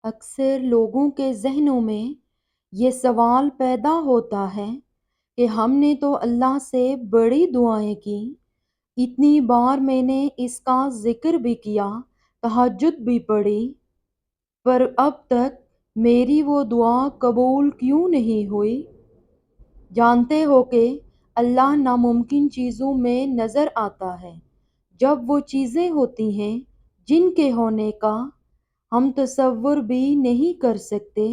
اکثر لوگوں کے ذہنوں میں یہ سوال پیدا ہوتا ہے کہ ہم نے تو اللہ سے بڑی دعائیں کی، اتنی بار میں نے اس کا ذکر بھی کیا، تہجد بھی پڑھی، پر اب تک میری وہ دعا قبول کیوں نہیں ہوئی؟ جانتے ہو کہ اللہ ناممکن چیزوں میں نظر آتا ہے جب وہ چیزیں ہوتی ہیں جن کے ہونے کا ہم تصور بھی نہیں کر سکتے،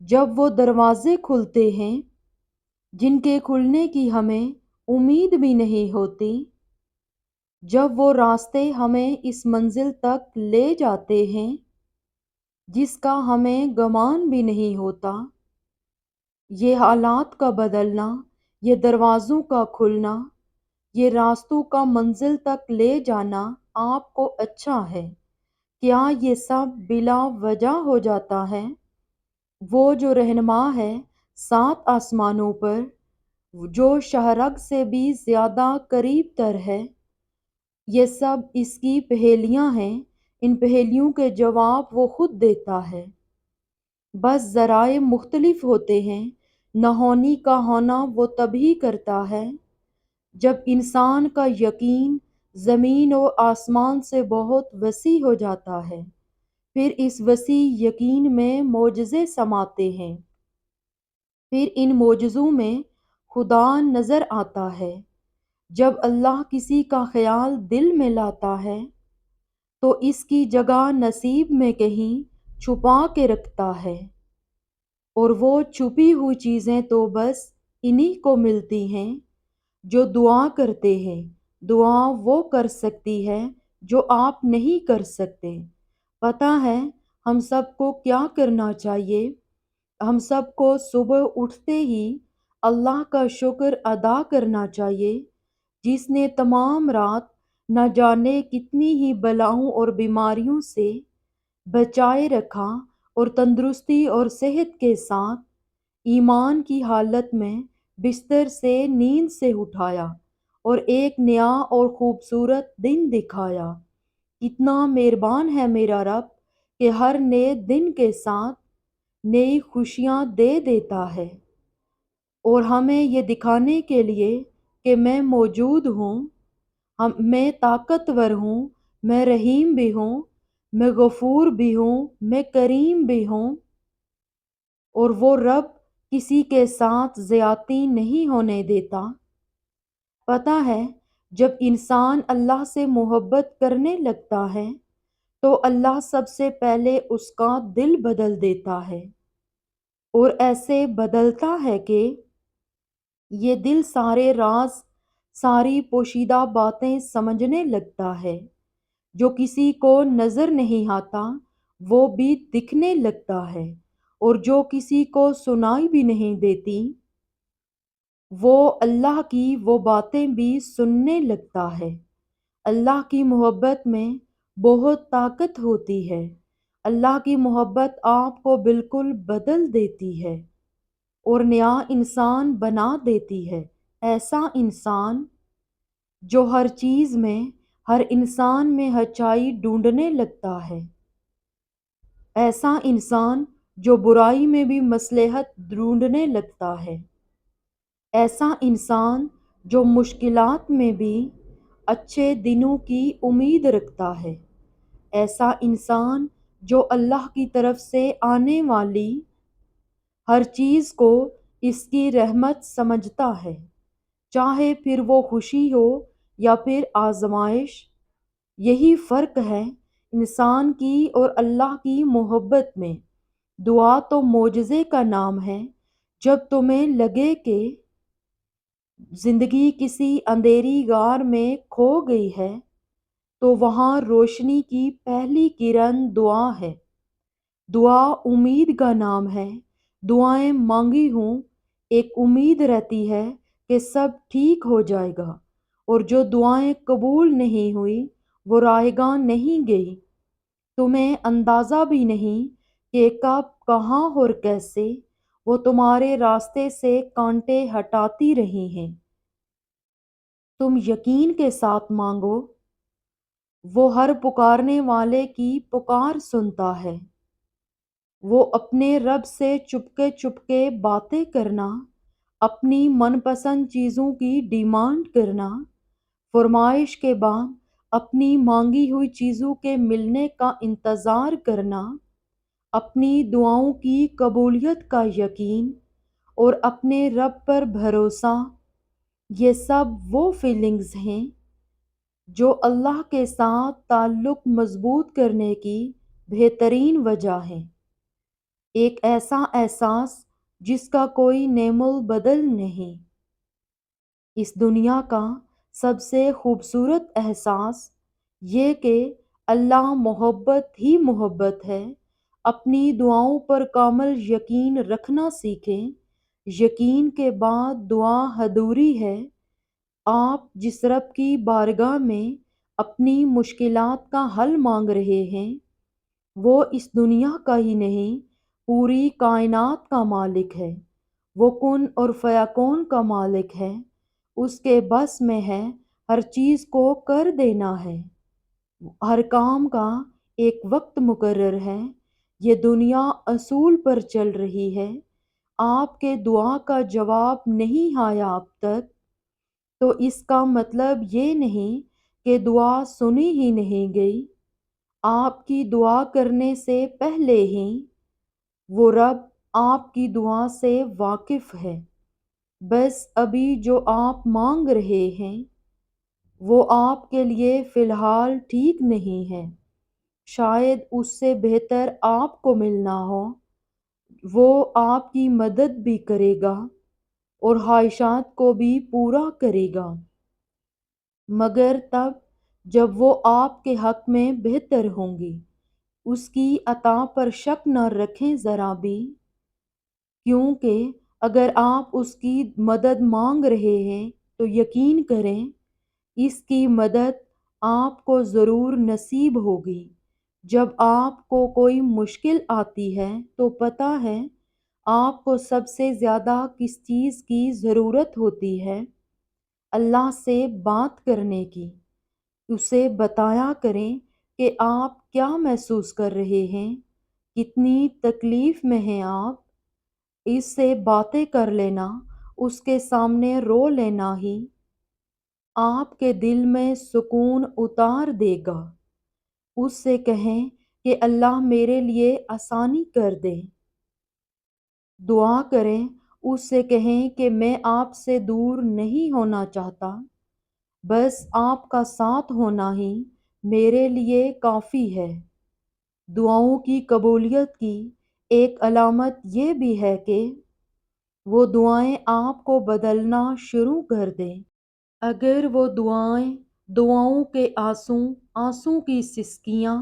جب وہ دروازے کھلتے ہیں جن کے کھلنے کی ہمیں امید بھی نہیں ہوتی، جب وہ راستے ہمیں اس منزل تک لے جاتے ہیں جس کا ہمیں گمان بھی نہیں ہوتا۔ یہ حالات کا بدلنا، یہ دروازوں کا کھلنا، یہ راستوں کا منزل تک لے جانا آپ کو اچھا ہے؟ کیا یہ سب بلا وجہ ہو جاتا ہے؟ وہ جو رہنما ہے 7 آسمانوں پر، جو شہرگ سے بھی زیادہ قریب تر ہے، یہ سب اس کی پہیلیاں ہیں، ان پہیلیوں کے جواب وہ خود دیتا ہے۔ بس ذرائع مختلف ہوتے ہیں، نہ ہونی کا ہونا وہ تبھی کرتا ہے جب انسان کا یقین زمین و آسمان سے بہت وسیع ہو جاتا ہے، پھر اس وسیع یقین میں معجزے سماتے ہیں، پھر ان معجزوں میں خدا نظر آتا ہے۔ جب اللہ کسی کا خیال دل میں لاتا ہے تو اس کی جگہ نصیب میں کہیں چھپا کے رکھتا ہے، اور وہ چھپی ہوئی چیزیں تو بس انہی کو ملتی ہیں جو دعا کرتے ہیں۔ دعا وہ کر سکتی ہے جو آپ نہیں کر سکتے۔ پتہ ہے ہم سب کو کیا کرنا چاہیے؟ ہم سب کو صبح اٹھتے ہی اللہ کا شکر ادا کرنا چاہیے جس نے تمام رات نہ جانے کتنی ہی بلاؤں اور بیماریوں سے بچائے رکھا، اور تندرستی اور صحت کے ساتھ ایمان کی حالت میں بستر سے نیند سے اٹھایا اور ایک نیا اور خوبصورت دن دکھایا۔ کتنا مہربان ہے میرا رب کہ ہر نئے دن کے ساتھ نئی خوشیاں دے دیتا ہے، اور ہمیں یہ دکھانے کے لیے کہ میں موجود ہوں، میں طاقتور ہوں، میں رحیم بھی ہوں، میں غفور بھی ہوں، میں کریم بھی ہوں، اور وہ رب کسی کے ساتھ زیادتی نہیں ہونے دیتا۔ پتہ ہے جب انسان اللہ سے محبت کرنے لگتا ہے تو اللہ سب سے پہلے اس کا دل بدل دیتا ہے، اور ایسے بدلتا ہے کہ یہ دل سارے راز، ساری پوشیدہ باتیں سمجھنے لگتا ہے، جو کسی کو نظر نہیں آتا وہ بھی دکھنے لگتا ہے، اور جو کسی کو سنائی بھی نہیں دیتی وہ اللہ کی وہ باتیں بھی سننے لگتا ہے۔ اللہ کی محبت میں بہت طاقت ہوتی ہے۔ اللہ کی محبت آپ کو بالکل بدل دیتی ہے اور نیا انسان بنا دیتی ہے۔ ایسا انسان جو ہر چیز میں، ہر انسان میں اچھائی ڈھونڈنے لگتا ہے، ایسا انسان جو برائی میں بھی مصلحت ڈھونڈنے لگتا ہے، ایسا انسان جو مشکلات میں بھی اچھے دنوں کی امید رکھتا ہے، ایسا انسان جو اللہ کی طرف سے آنے والی ہر چیز کو اس کی رحمت سمجھتا ہے، چاہے پھر وہ خوشی ہو یا پھر آزمائش۔ یہی فرق ہے انسان کی اور اللہ کی محبت میں۔ دعا تو معجزے کا نام ہے۔ جب تمہیں لگے کہ زندگی کسی اندھیری غار میں کھو گئی ہے تو وہاں روشنی کی پہلی کرن دعا ہے۔ دعا امید کا نام ہے۔ دعائیں مانگی ہوں، ایک امید رہتی ہے کہ سب ٹھیک ہو جائے گا، اور جو دعائیں قبول نہیں ہوئی وہ رائے گاں نہیں گئی۔ تمہیں اندازہ بھی نہیں کہ کب، کہاں اور کیسے وہ تمہارے راستے سے کانٹے ہٹاتی رہی ہیں۔ تم یقین کے ساتھ مانگو، وہ ہر پکارنے والے کی پکار سنتا ہے۔ وہ اپنے رب سے چپکے چپکے باتیں کرنا، اپنی من پسند چیزوں کی ڈیمانڈ کرنا، فرمائش کے بعد اپنی مانگی ہوئی چیزوں کے ملنے کا انتظار کرنا، اپنی دعاؤں کی قبولیت کا یقین اور اپنے رب پر بھروسہ، یہ سب وہ فیلنگز ہیں جو اللہ کے ساتھ تعلق مضبوط کرنے کی بہترین وجہ ہے۔ ایک ایسا احساس جس کا کوئی نعم البدل نہیں۔ اس دنیا کا سب سے خوبصورت احساس یہ کہ اللہ محبت ہی محبت ہے۔ اپنی دعاؤں پر کامل یقین رکھنا سیکھیں۔ یقین کے بعد دعا ادھوری ہے۔ آپ جس رب کی بارگاہ میں اپنی مشکلات کا حل مانگ رہے ہیں، وہ اس دنیا کا ہی نہیں، پوری کائنات کا مالک ہے۔ وہ کن اور فیکون کا مالک ہے۔ اس کے بس میں ہے ہر چیز کو کر دینا ہے۔ ہر کام کا ایک وقت مقرر ہے۔ یہ دنیا اصول پر چل رہی ہے۔ آپ کے دعا کا جواب نہیں آیا اب تک، تو اس کا مطلب یہ نہیں کہ دعا سنی ہی نہیں گئی۔ آپ کی دعا کرنے سے پہلے ہی وہ رب آپ کی دعا سے واقف ہے۔ بس ابھی جو آپ مانگ رہے ہیں وہ آپ کے لیے فی الحال ٹھیک نہیں ہے۔ شاید اس سے بہتر آپ کو ملنا ہو۔ وہ آپ کی مدد بھی کرے گا اور خواہشات کو بھی پورا کرے گا، مگر تب جب وہ آپ کے حق میں بہتر ہوں گی۔ اس کی عطا پر شک نہ رکھیں ذرا بھی، کیونکہ اگر آپ اس کی مدد مانگ رہے ہیں تو یقین کریں اس کی مدد آپ کو ضرور نصیب ہوگی۔ جب آپ کو کوئی مشکل آتی ہے تو پتہ ہے آپ کو سب سے زیادہ کس چیز کی ضرورت ہوتی ہے؟ اللہ سے بات کرنے کی۔ اسے بتایا کریں کہ آپ کیا محسوس کر رہے ہیں، کتنی تکلیف میں ہیں آپ۔ اس سے باتیں کر لینا، اس کے سامنے رو لینا ہی آپ کے دل میں سکون اتار دے گا۔ اس سے کہیں کہ اللہ میرے لیے آسانی کر دے۔ دعا کریں، اس سے کہیں کہ میں آپ سے دور نہیں ہونا چاہتا، بس آپ کا ساتھ ہونا ہی میرے لیے کافی ہے۔ دعاؤں کی قبولیت کی ایک علامت یہ بھی ہے کہ وہ دعائیں آپ کو بدلنا شروع کر دیں۔ اگر وہ دعائیں دعاؤں کے آنسوں کی سسکیاں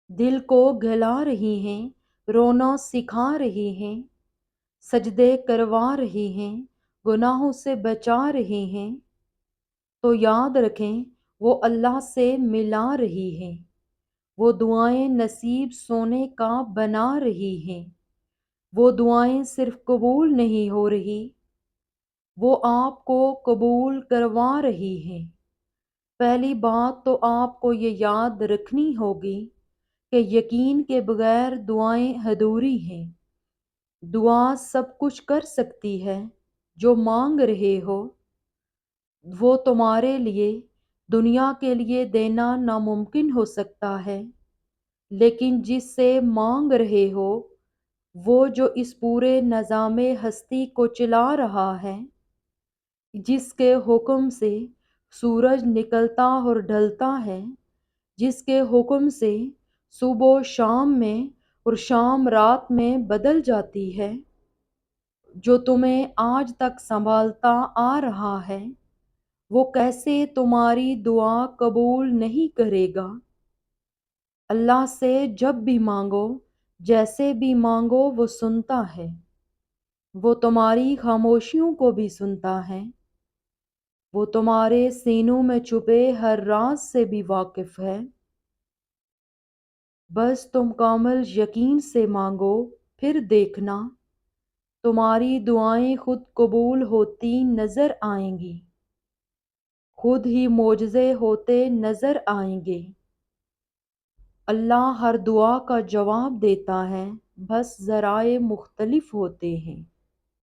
دل کو گلا رہی ہیں، رونا سکھا رہی ہیں، سجدے کروا رہی ہیں، گناہوں سے بچا رہی ہیں، تو یاد رکھیں وہ اللہ سے ملا رہی ہیں۔ وہ دعائیں نصیب سونے کا بنا رہی ہیں۔ وہ دعائیں صرف قبول نہیں ہو رہی، وہ آپ کو قبول کروا رہی ہیں۔ پہلی بات تو آپ کو یہ یاد رکھنی ہوگی کہ یقین کے بغیر دعائیں ادھوری ہیں۔ دعا سب کچھ کر سکتی ہے جو مانگ رہے ہو، وہ تمہارے لیے دنیا کے لیے دینا ناممکن ہو سکتا ہے، لیکن جس سے مانگ رہے ہو وہ جو اس پورے نظام ہستی کو چلا رہا ہے، جس کے حکم سے سورج نکلتا اور ڈھلتا ہے، جس کے حکم سے صبح شام میں اور شام رات میں بدل جاتی ہے، جو تمہیں آج تک سنبھالتا آ رہا ہے، وہ کیسے تمہاری دعا قبول نہیں کرے گا؟ اللہ سے جب بھی مانگو، جیسے بھی مانگو، وہ سنتا ہے۔ وہ تمہاری خاموشیوں کو بھی سنتا ہے۔ وہ تمہارے سینوں میں چھپے ہر راز سے بھی واقف ہے۔ بس تم کامل یقین سے مانگو، پھر دیکھنا تمہاری دعائیں خود قبول ہوتی نظر آئیں گی، خود ہی معجزے ہوتے نظر آئیں گے۔ اللہ ہر دعا کا جواب دیتا ہے، بس ذرائع مختلف ہوتے ہیں۔